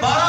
12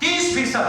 30%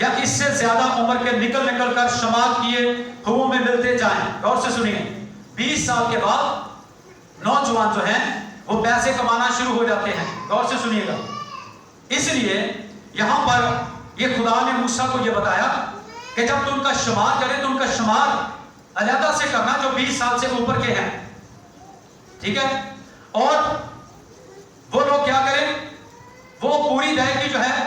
یا اس سے زیادہ عمر کے نکل کر شمار کیے ہوئے میں ملتے جائیں. غور سے سنیے. 20 سال کے بعد نوجوان جو ہیں وہ پیسے کمانا شروع ہو جاتے ہیں. غور سے سنیے گا. اس لیے یہاں پر یہ خدا نے موسیٰ کو یہ بتایا کہ جب تم کا شمار کرے تو ان کا شمار علیحدہ سے کرنا جو 20 سال سے اوپر کے ہیں. ٹھیک ہے. اور وہ لوگ کیا کریں, وہ پوری دہائیگی جو ہے,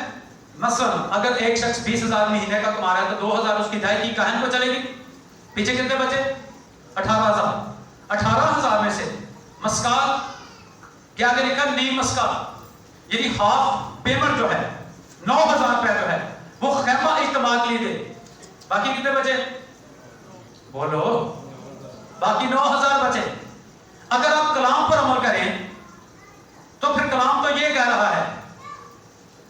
مثلا اگر ایک شخص 20,000 مہینے کا کما رہا ہے تو 2,000 اس کی دہائیگی کہن کو چلے گی. پیچھے کتنے بچے؟ 18,000. 18,000 میں سے مسکال کیا کرے گا, نیم مسکال یعنی ہاف پیمنٹ جو ہے 9,000 روپے جو ہے وہ خیمہ اجتماع کے لیے دے. باقی کتنے بچے بولو؟ باقی 9,000 بچے. اگر آپ کلام پر عمل کریں تو پھر کلام تو یہ کہہ رہا ہے,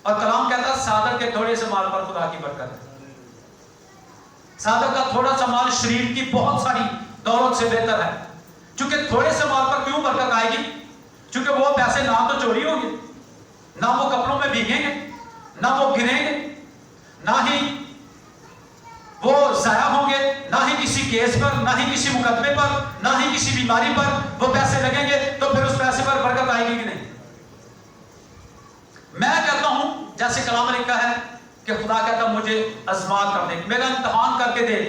اور کلام کہتا ہے صادق کے تھوڑے سے مال پر خدا کی برکت ہے. صادق کا تھوڑا سا مال شریر کی بہت ساری دولت سے بہتر ہے. چونکہ تھوڑے سے مال پر کیوں برکت آئے گی؟ چونکہ وہ پیسے نہ تو چوری ہوں گے, نہ وہ کپڑوں میں بھیگیں گے, نہ وہ گریں گے, نہ ہی وہ ضائع ہوں گے, نہ ہی کسی کیس پر, نہ ہی کسی مقدمے پر, نہ ہی کسی بیماری پر وہ پیسے لگیں گے. تو پھر اس پیسے پر برکت آئے گی کہ نہیں؟ میں کہتا ہوں جیسے کلام میں لکھا ہے کہ خدا کہتا مجھے آزما کر دے, میرا امتحان کر کے دے,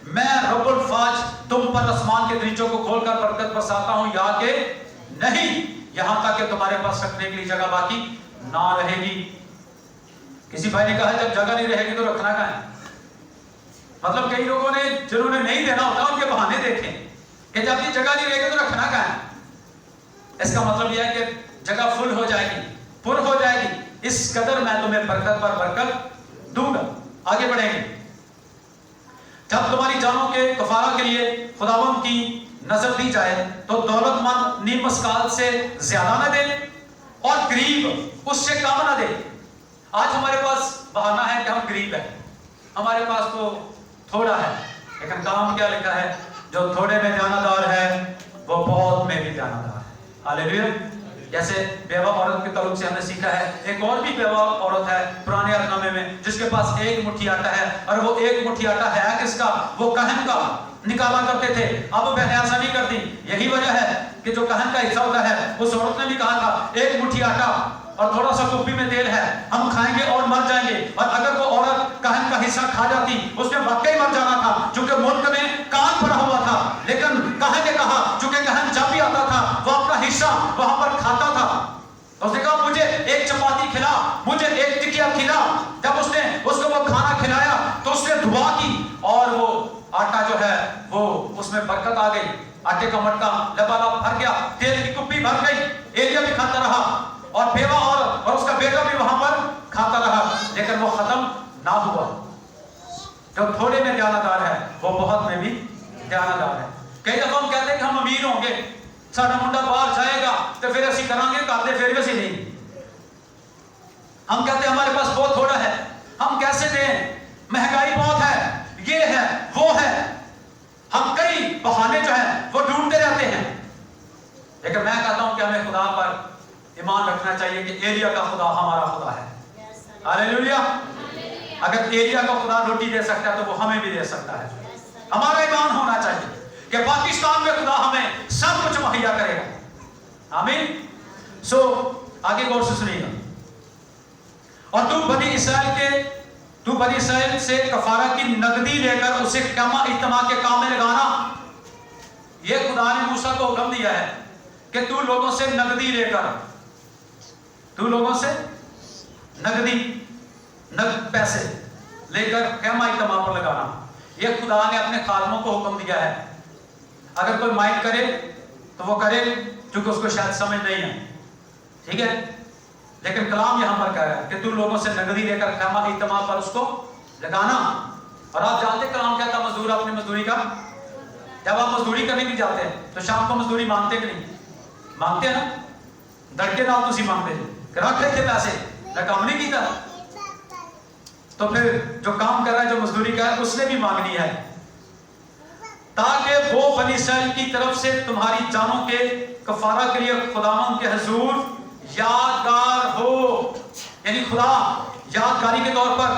میں رب الفاج تم پر آسمان کے دریچوں کو کھول کر برکت برساتا ہوں یا کہ نہیں, یہاں تک کہ تمہارے پاس رکھنے کے لیے جگہ باقی نہ رہے گی. کسی بھائی نے کہا جب جگہ نہیں رہے گی تو رکھنا کہاں ہے؟ مطلب کئی لوگوں نے جنہوں نے نہیں دینا ہوتا ان کے بہانے دیکھیں کہ جب یہ جگہ نہیں رہے گی تو رکھنا کہاں ہے. اس کا مطلب یہ ہے کہ جگہ فل ہو جائے گی, پر ہو جائے گی, اس قدر میں تمہیں برکت پر برکت دوں گا. آگے بڑھیں گے. جب تمہاری جانوں کے کفارہ کے لیے خداوند کی نظر دی جائے تو دولت مند نیم مسکال سے زیادہ نہ دے اور غریب اس سے کم نہ دے. آج ہمارے پاس بہانہ ہے کہ ہم غریب ہیں, ہمارے پاس تو تھوڑا ہے, لیکن کام کیا لکھا ہے, جو تھوڑے میں دیانتدار ہے وہ بہت میں بھی دیانتدار ہے. ہاللیلویا. جیسے بیوہ عورت کے تعلق سے ہم نے سیکھا ہے, ایک اور بھی بیوہ عورت ہے پرانے عہد نامے میں جس کے پاس ایک مٹھی آٹا ہے, اور وہ ایک مٹھی آٹا ہے کس کا؟ وہ کہن کا نکالا کرتے تھے. اب وہ بہنیں ایسا نہیں کرتی. یہی وجہ ہے کہ جو کہن کا حصہ ہوتا ہے, اس عورت نے بھی کہا تھا ایک مٹھی آٹا اور تھوڑا سا کپی میں تیل ہے, ہم کھائیں گے اور مر جائیں گے. اور اگر وہ عورت کہن کا حصہ کھا جاتی, اس نے واقعی مر جانا تھا, چونکہ ملک میں کان پڑا ہوا تھا. لیکن کہن نے کہا چونکہ کہن جب بھی آتا تھا وہ اپنا حصہ وہاں پر کھاتا تھا. اس نے کہا مجھے ایک چپاتی کھلا, مجھے ایک ٹکیا کھلا. جب اس نے اس کو وہ کھانا کھلایا تو اس نے دعا کی اور وہ آٹا جو ہے وہ اس میں برکت آ گئی. آٹے کا مٹکا لبالب بھر گیا, تیل کی کپی بھر گئی. ایلیا بھی کھاتا رہا اور بیوہ عورت اور اس کا بیٹا بھی وہاں پر کھاتا رہا, لیکن وہ ختم نہ ہوا. جو تھوڑے میں دیانتدار ہے وہ بہت میں بھی دیانتدار ہے. کئی دفعہ ہم کہتے ہیں کہ ہم امیر ہوں گے, ساڈا منڈا باہر جائے گا تو پھر اسی کریں گے, کرتے پھر بھی اسی نہیں. ہم کہتے ہیں ہمارے پاس بہت تھوڑا ہے, ہم کیسے دیں, مہنگائی بہت ہے, یہ ہے وہ ہے. ہم کئی بہانے جو ہیں وہ ڈھونڈتے رہتے ہیں. لیکن میں کہتا ہوں کہ ہمیں خدا پر ایمان رکھنا چاہیے کہ ایلیا کا خدا ہمارا خدا ہے. ہاللیلویا. اگر ایلیا کا خدا روٹی دے سکتا ہے تو وہ ہمیں بھی دے سکتا ہے. ہمارا ایمان ہونا چاہیے کہ پاکستان میں خدا ہمیں سب کچھ مہیا کرے گا. آمین. سو آگے غور سے سنیے گا. اور تو بنی اسرائیل سے کفارہ کی نقدی لے کر اسے خیمہ اجتماع کے کام میں لگانا. یہ خدا نے موسیٰ کو حکم دیا ہے کہ تو لوگوں سے نقدی لے کر, تو لوگوں سے نقد پیسے لے کر خیمہ اجتماع پر لگانا. یہ خدا نے اپنے خادموں کو حکم دیا ہے. اگر کوئی مائنڈ کرے تو وہ کرے, چونکہ اس کو شاید سمجھ نہیں ہے. ٹھیک ہے, لیکن کلام یہاں پر کہہ رہا ہے کہ تو لوگوں سے نقدی لے کر خیمہ اجتماع پر اس کو لگانا. اور آپ جانتے کلام کہتا مزدور اپنی مزدوری کا, جب آپ مزدوری کرنے بھی جاتے ہیں تو شام کو مزدوری مانگتے کہ نہیں مانگتے ہیں نا, دڑکے نال تسی مانگتے کہ رکھ لیتے پیسے, نہ کام نہیں کیتا. تو پھر جو کام کر رہا ہے, جو مزدوری کر رہا ہے, اس نے بھی مانگنی ہے, تاکہ وہ بنی اسرائیل کی طرف سے تمہاری جانوں کے کفارہ کے لیے خداوند کے حضور یادگار ہو. یعنی خدا یادگاری کے طور پر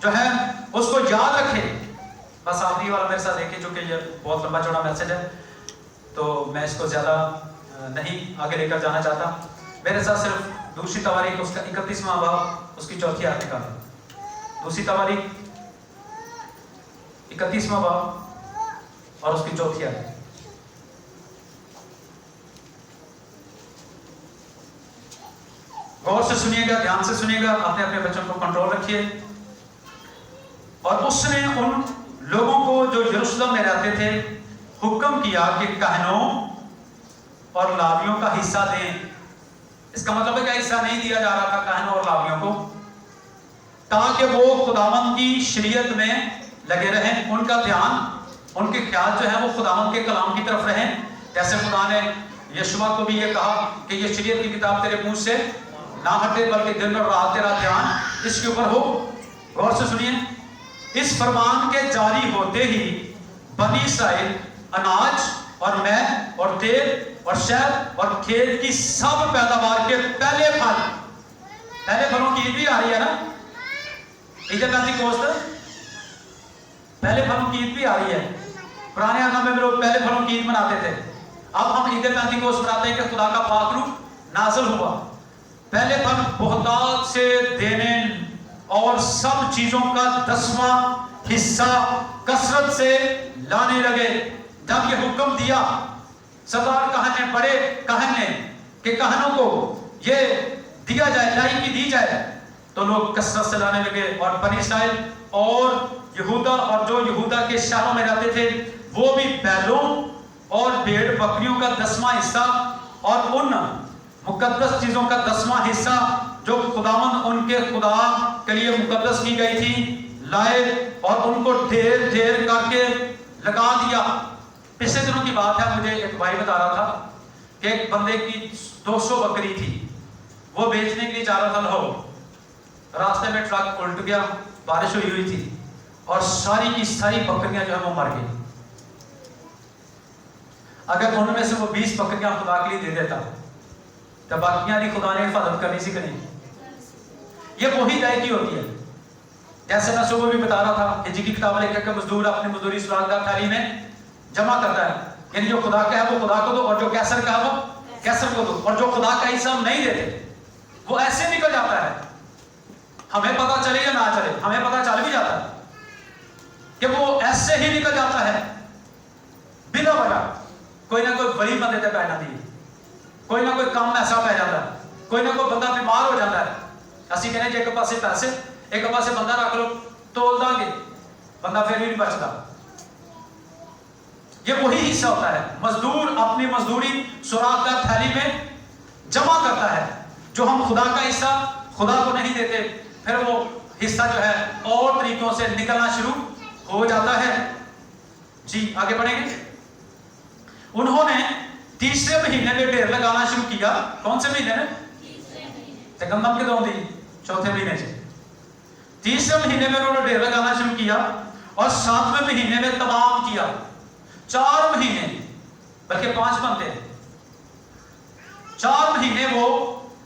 جو ہے اس کو یاد رکھے. بس آخری والا میرے ساتھ دیکھیں چونکہ یہ بہت لمبا چوڑا میسج ہے تو میں اس کو زیادہ نہیں آگے لے کر جانا چاہتا. میرے ساتھ صرف دوسری تواریخ اس کا 31واں باب اس کی 4 آیت نکالیں. دوسری تواریخ 31واں باب اور اس کی 4 آیت. غور سے سنیے گا, دھیان سے سنیے گا, اپنے اپنے بچوں کو کنٹرول رکھیے. اور اس نے ان لوگوں کو جو یروشلم میں رہتے تھے حکم کیا کہ کہنوں اور لاویوں کا حصہ دیں. اس کا مطلب ہے کہ حصہ نہیں دیا جا رہا تھا کہنوں اور لاویوں کو, تاکہ وہ خداوند کی شریعت میں لگے رہیں. ان کا دھیان, ان کے خیال جو ہے وہ خداوند کے کلام کی طرف رہیں. جیسے خدا نے یشوع کو بھی یہ کہا کہ یہ شریعت کی کتاب تیرے منہ سے نہ ہٹے بلکہ دن اور رات تیرا دھیان اس کے اوپر ہو. غور سے سنیے. اس فرمان کے جاری ہوتے ہی بنی اسرائیل اناج اور مے اور تیل اور شہد اور کھیت کی سب پیداوار کے پہلے پھلوں کی عید بھی آ رہی ہے نا, عید پینتیکوست, پہلے پھلوں کی عید بھی آ رہی ہے. پرانے عہد میں لوگ پہلے پھلوں کی عید مناتے تھے. اب ہم عید پینتیکوست مناتے ہیں کہ خدا کا پاک روح نازل ہوا. پہلے پھل بہتات سے دینے اور سب چیزوں کا 10واں حصہ کثرت سے لانے لگے. جب یہ حکم دیا سردار کہن نے, بڑے کہن نے, کہ کہنوں کو یہ دیا جائے, لائق دی جائے, تو لوگ کثرت سے لانے لگے. اور بنی اسرائیل اور یہودا اور جو یہودا کے شہروں میں رہتے تھے وہ بھی بیلوں اور بھیڑ بکریوں کا 10واں حصہ اور ان مقدس چیزوں کا 10واں حصہ جو خداوند ان کے خدا کے لیے مقدس کی گئی تھی لائے اور ان کو ڈھیر ڈھیر کر کے لگا دیا. پچھلے دنوں کی بات ہے, مجھے ایک بھائی بتا رہا تھا کہ ایک بندے کی 200 بکری تھی, وہ بیچنے کے لیے جا رہا تھا لاہور. راستے میں ٹرک الٹ گیا, بارش ہوئی تھی اور ساری کی ساری بکریاں جو ہے وہ مر گئی. اگر ان میں سے وہ 20 بکریاں خدا کے لیے دے دیتا تو باقیاں نہیں خدا نے حفاظت کرنی سی کہ نہیں. یہ وہی لائقی ہوتی ہے. جیسے میں صبح بھی بتا رہا تھا کہ جی کی کتاب لے کر مزدور اپنی مزدوری سراغدار تھیلی میں جمع کرتا ہے. یعنی جو خدا کا ہے وہ خدا کو دو اور جو کیسر کا ہے وہ کیسر کو دو, اور جو خدا کا حصہ ہم نہیں دیتے وہ ایسے نکل جاتا ہے. ہمیں پتا چلے یا نہ چلے, ہمیں پتا چل بھی جاتا ہے کہ وہ ایسے ہی نکل جاتا ہے بلا وجہ. کوئی نہ کوئی بڑی بندے تے پی جاتی ہے, کوئی نہ کوئی کام ایسا پی جاتا ہے, کوئی نہ کوئی بندہ بیمار ہو جاتا ہے. اسی کہنے جی ایک پاسے پیسے ایک پاسے بندہ رکھ لو تول دیں گے, بندہ پھر بھی نہیں بچتا. یہ وہی حصہ ہوتا ہے. مزدور اپنی مزدوری سوراخ دار تھیلی میں جمع کرتا ہے. جو ہم خدا کا حصہ خدا کو نہیں دیتے پھر وہ حصہ جو ہے اور طریقوں سے نکلنا شروع ہو جاتا ہے. جی آگے بڑھیں گے. انہوں نے تیسرے مہینے میں ڈھیر لگانا شروع کیا. کون سے مہینے میں؟ گندم کے دون دی چوتھے مہینے سے. تیسرے مہینے میں انہوں نے ڈھیر لگانا شروع کیا اور 7ویں مہینے میں تمام کیا. 4 مہینے بلکہ 5 بنتے ہیں. 4 مہینے وہ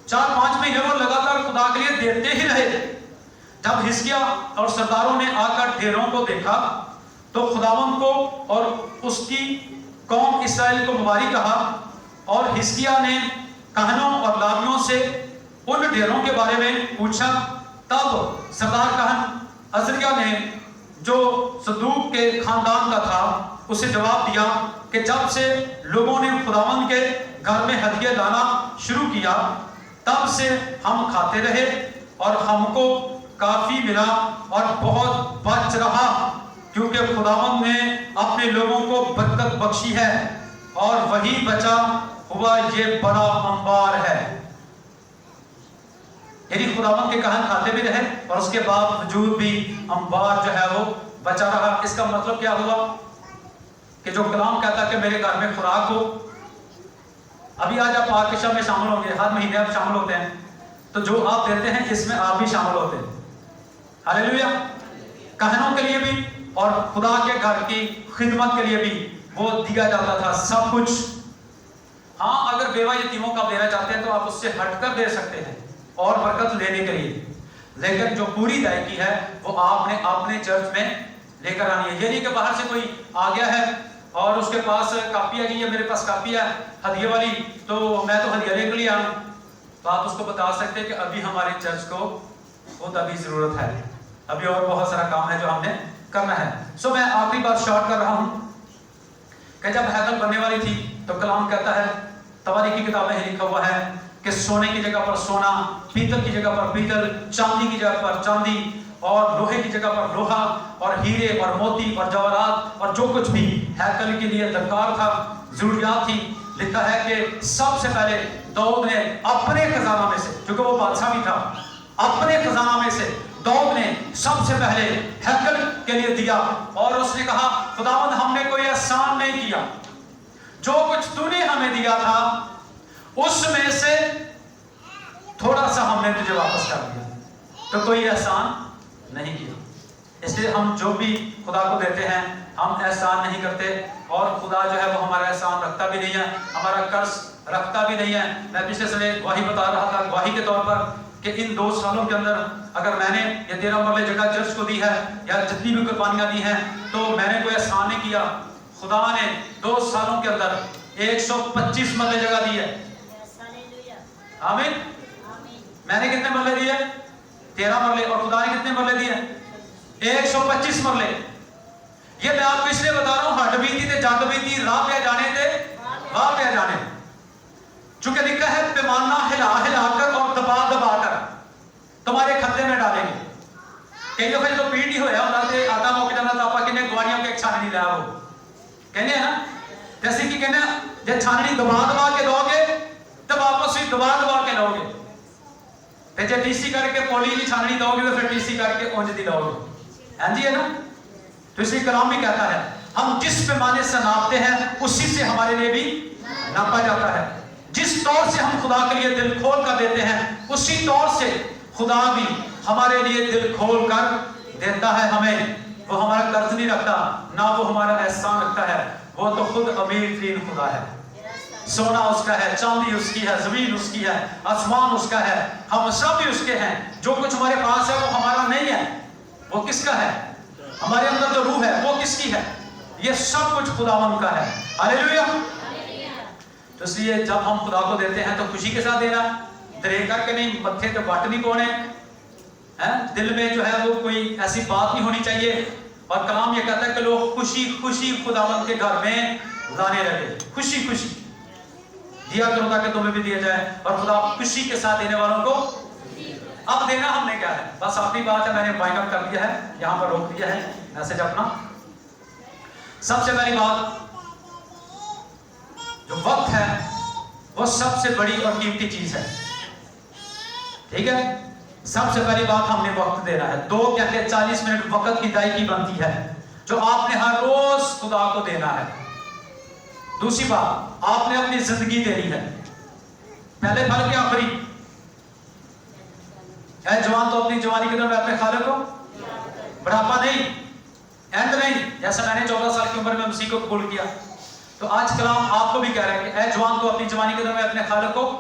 4-5 مہینے وہ لگاتار خدا کے لیے دیتے ہی رہے. جب حزقیہ اور سرداروں نے آ کر ڈھیروں کو دیکھا تو خداوند کو اور اس کی قوم اسرائیل کو مبارک کہا. اور حزقیہ نے کہنوں اور لاویوں سے ان ڈھیروں کے بارے میں پوچھا. تب سردار کہن عزریہ نے جو صدوق کے خاندان کا تھا اسے جواب دیا کہ جب سے لوگوں نے خداوند کے گھر میں ہدیے لانا شروع کیا تب سے ہم کھاتے رہے اور ہم کو کافی ملا اور بہت بچ رہا, کیونکہ خداوند نے اپنے لوگوں کو برکت بخشی ہے اور وہی بچا ہوا یہ بڑا انبار ہے. یعنی خداوند کے کہن کھاتے بھی رہے اور اس کے باوجود بھی انبار جو ہے وہ بچا رہا. اس کا مطلب کیا ہوا کہ جو کلام کہتا ہے کہ میرے گھر میں خوراک ہو. ابھی آج آپ پاکشاہ میں شامل ہوں گے, ہر مہینے آپ شامل ہوتے ہیں, تو جو آپ دیتے ہیں اس میں آپ بھی شامل ہوتے ہیں. ہاللیلویا. کہنوں کے لیے بھی اور خدا کے گھر کی خدمت کے لیے بھی وہ دیا جاتا تھا سب کچھ. ہاں اگر بیوہ یتیموں کا دینا چاہتے ہیں تو آپ اس سے ہٹ کر دے سکتے ہیں اور برکت لینے کے لیے, لیکن جو پوری ادائیگی ہے وہ آپ نے اپنے چرچ میں لے کر آنی ہے. یہ نہیں کہ باہر سے کوئی آ گیا ہے اور اس کے پاس کاپی ہے, جی یہ میرے پاس کاپی ہے ہدیے والی, تو میں تو ہدیہ لے کر لیا ہوں. تو آپ اس کو بتا سکتے ہیں کہ ابھی ہمارے چرچ کو خود ابھی ضرورت ہے, ابھی اور بہت سارا کام ہے جو ہم نے کرنا ہے. سو میں آخری بات شارٹ کر رہا ہوں کہ جب ہیکل بننے والی تھی تو کلام کہتا ہے, تواریخ کی کتاب میں لکھا ہوا ہے کہ سونے کی جگہ پر سونا, پیتل کی جگہ پر پیتل, چاندی کی جگہ پر چاندی, اور لوہے کی جگہ پر لوہا, اور ہیرے اور موتی اور جواہرات اور جو کچھ بھی ہیکل کے لیے درکار تھا, ضروریات تھی, لکھا ہے کہ سب سے پہلے داؤد نے اپنے خزانہ میں سے, کیونکہ وہ بادشاہ بھی تھا, اپنے خزانہ میں سے داؤد نے سب سے پہلے ہیکل کے لیے دیا. اور اس نے کہا خداوند ہم نے کوئی احسان نہیں کیا, جو کچھ تو نے ہمیں دیا تھا اس میں سے تھوڑا سا ہم نے تجھے واپس کر دیا, تو کوئی احسان نہیں کیا. اس لیے ہم جو بھی خدا کو دیتے ہیں ہم احسان نہیں کرتے, اور خدا جو ہے وہ ہمارا احسان رکھتا بھی نہیں ہے, ہمارا قرض رکھتا بھی نہیں ہے. میں پچھلے سمے گواہی بتا رہا تھا, گواہی کے طور پر کہ ان 2 سالوں کے اندر اگر میں نے یہ 13 مرلے جگہ چرچ کو دی ہے یا جتنی بھی قربانیاں دی ہیں تو میں نے کوئی احسان نہیں کیا. خدا نے 2 سالوں کے اندر 125 مرلے جگہ دی ہے. آمین. میں نے کتنے مرلے دیے؟ 13 مرلے, اور خدا نے کتنے مرلے دیے؟ 125 مرلے. یہ میں آپ کو اس لیے بتا رہا ہوں, ہڈ بیتی تے جگ بیتی راہ پہ جانے تے راہ پہ جانے, چونکہ لکھا ہے پیمانہ ہلا ہلا کر اور دبا دبا کر تمہارے کھتے میں ڈالیں گے. کئی دفعہ جو پیڑ نہیں ہویا ہوتا تے آتا موقع جانا تا پا کنے گواڑیاں کے ایک چھاننی لیا ہو کہنے ہیں نا, جیسے کہ کہنے جب چھاننی دبا دبا کے دو گے تب واپس بھی دبا دبا کے لو گے, تے جب ٹی سی کر کے پولی کی چھاننی دو گے تو پھر ٹی سی کر کے اونج دی لو گے. ہاں جی ہے نا. تو اسی کلام بھی کہتا ہے ہم جس پیمانے سے ناپتے ہیں اسی سے ہمارے لیے بھی ناپا جاتا ہے. جس طور سے ہم خدا کے لیے دل کھول کر دیتے ہیں اسی طور سے خدا بھی ہمارے لیے دل کھول کر دیتا ہے ہمیں. وہ ہمارا قرض نہیں رکھتا, نہ وہ ہمارا احسان رکھتا ہے, وہ تو خود امیر ترین خدا ہے. سونا اس کا ہے, چاندی اس کی ہے, زمین اس کی ہے, آسمان اس کا ہے, ہم سب بھی اس کے ہیں. جو کچھ ہمارے پاس ہے وہ ہمارا نہیں ہے, وہ کس کا ہے؟ ہمارے اندر جو روح ہے وہ کس کی ہے؟ یہ سب کچھ خداوند کا ہے. ہاللیلویا. تو اس لیے جب ہم خدا کو دیتے ہیں تو خوشی کے ساتھ دینا, درے کر کے نہیں, متھے پہ بٹ نہیں پونے, دل میں جو ہے وہ کوئی ایسی بات نہیں ہونی چاہیے. اور کلام یہ کہتا ہے کہ لوگ خوشی خوشی خداوند کے گھر میں لانے لگے. خوشی خوشی دیا کرو تاکہ تمہیں بھی دیا جائے, اور خدا خوشی کے ساتھ دینے والوں کو. اب دینا ہم نے کیا ہے, بس آخری بات ہے, میں نے وائنڈ اپ کر دیا ہے, یہاں پر روک دیا ہے میسج اپنا. سب سے پہلی بات, جو وقت ہے وہ سب سے بڑی اور قیمتی چیز ہے. ٹھیک ہے, سب سے پہلی بات ہم نے وقت دینا ہے. 2 گھنٹے 40 منٹ وقت کی ادائیگی بنتی ہے جو آپ نے ہر روز خدا کو دینا ہے. دوسری بات, آپ نے اپنی زندگی دینی ہے. پہلے پھل کے آخری, اے جوان تو اپنی جوانی کے دن میں اپنے خالق کو, بڑھاپا نہیں, اینڈ نہیں. جیسا میں نے 14 سال کی عمر میں مسیح کو قبول کیا, تو آج کلام آپ کو بھی کہہ رہا ہے کہ اے جوان تو اپنی جوانی کے دن میں اپنے خالق کو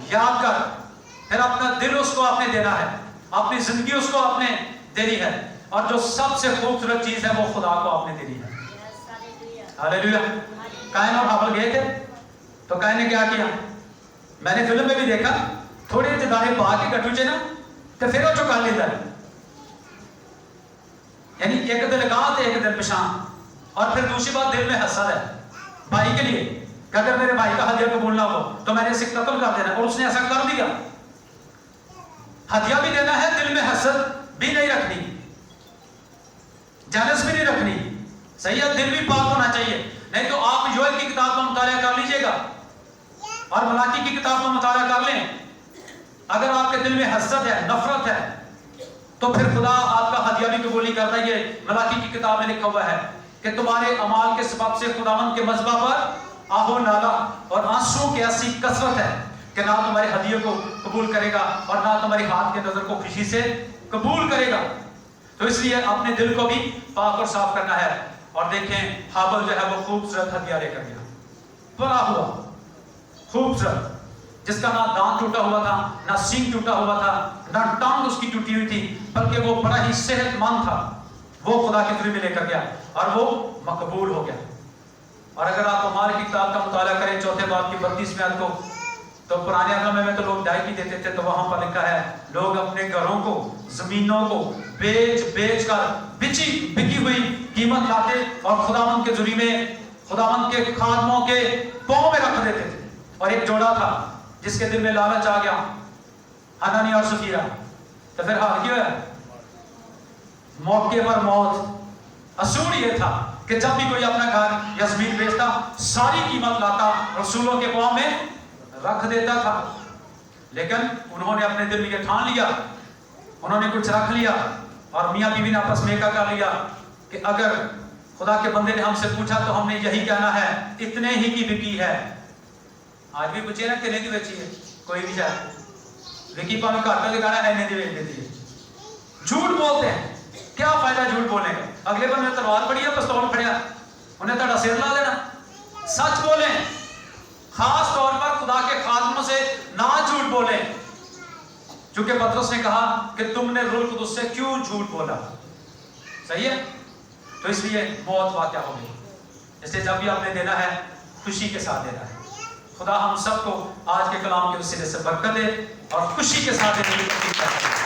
یاد کر. پھر اپنا دل اس کو آپ نے دینا ہے, اپنی زندگی اس کو آپ نے دینی ہے, اور جو سب سے خوبصورت چیز ہے وہ خدا کو آپ نے دینی ہے. ہاللیلویا. قائن اور حابل گئے تھے تو قائن نے کیا کیا؟ میں نے فلم میں بھی دیکھا, تھوڑے دانے پا کے کٹوچے نا تو پھر وہ چکا لیتا ہے, یعنی ایک دل گاہ ایک دل پشان. اور پھر دوسری بات, دل میں حسد ہے بھائی کے لیے کہ اگر میرے بھائی کا ہدیہ قبول نہ ہو تو میں نے اسے قتل کر دینا, اور اس نے ایسا کر دیا. ہدیہ بھی دینا ہے, دل میں حسد بھی نہیں رکھنی, جالس بھی نہیں رکھنی. صحیح ہے, دل بھی پاک ہونا چاہیے. نہیں تو آپ یوئیل کی کتاب کا مطالعہ کر لیجئے گا اور ملاکی کی کتاب کا مطالعہ کر لیں. اگر آپ کے دل میں حسد ہے, نفرت ہے, تو پھر خدا آپ کا ہدیہ بھی قبول نہیں کرتا. یہ ملاکی کی کتاب میں لکھا ہوا ہے کہ تمہارے اعمال کے سبب سے خداوند کے مذبح پر آہو نالا اور آنسو کی ایسی کثرت ہے کہ نہ تمہارے ہدیے کو قبول کرے گا اور نہ تمہاری ہاتھ کے نظر کو خوشی سے قبول کرے گا. تو اس لیے اپنے دل کو بھی پاک اور صاف کرنا ہے. اور دیکھیں حابل جو ہے وہ خوبصورت ہدیہ لے کر گیا, بڑا ہوا خوبصورت, جس کا نہ دانت ٹوٹا ہوا تھا، نہ سینگ ٹوٹا ہوا تھا، نہ ٹانگ اس کی ٹوٹی ہوئی تھی، بلکہ وہ بڑا ہی صحت مند تھا، وہ خدا کے ذریعے لے کر گیا اور وہ مقبول ہو گیا۔ اور اگر آپ ہمارے کتاب کا مطالعہ کریں 4 باب کی 32ویں آیت کو، تو پرانے عہد میں تو لوگ ڈائی بھی دیتے تھے، تو وہاں پر لکھا ہے لوگ اپنے گھروں کو، زمینوں کو بیچ کر بکی ہوئی قیمت لاتے اور خداوند کے ذریعے میں خداوند کے خادموں کے پاؤں میں رکھ دیتے تھے۔ اور ایک جوڑا تھا جس کے دل میں لالچ آ گیا، حنانی اور سفیرہ، تو پھر حال کیا ہے؟ موقع پر موت۔ اصول یہ تھا کہ جب بھی کوئی اپنا گھر یا زمین بیچتا، ساری قیمت لاتا، رسولوں کے پاؤں میں رکھ دیتا تھا۔ لیکن انہوں نے اپنے دل میں یہ ٹھان لیا، انہوں نے کچھ رکھ لیا، اور میاں بیوی نے آپس میں کر لیا کہ اگر خدا کے بندے نے ہم سے پوچھا تو ہم نے یہی کہنا ہے اتنے ہی کی بکی ہے۔ آج بھی پوچھے نا کتنے کی بیچی ہے، کوئی بھی شاید بکی پا میں کاٹا دکھانا ہے، نہیں بیچ دیتی ہے۔ جھوٹ بولتے ہیں، کیا فائدہ جھوٹ بولنے کا؟ اگلے بندے نے تلوار پڑی ہے، پستول پھڑیا، انہیں تھوڑا سر لا دینا۔ سچ بولیں، خاص طور پر خدا کے خادموں سے نہ جھوٹ بولیں، چونکہ پطرس نے کہا کہ تم نے روح القدس سے کیوں جھوٹ بولا؟ صحیح ہے؟ تو اس لیے موت واقع ہو گئی۔ اس لیے جب بھی آپ نے دینا ہے خوشی کے ساتھ دینا ہے۔ خدا ہم سب کو آج کے کلام کے وسیلے سے برکت دے اور خوشی کے ساتھ دینے کی توفیق عطا کرے۔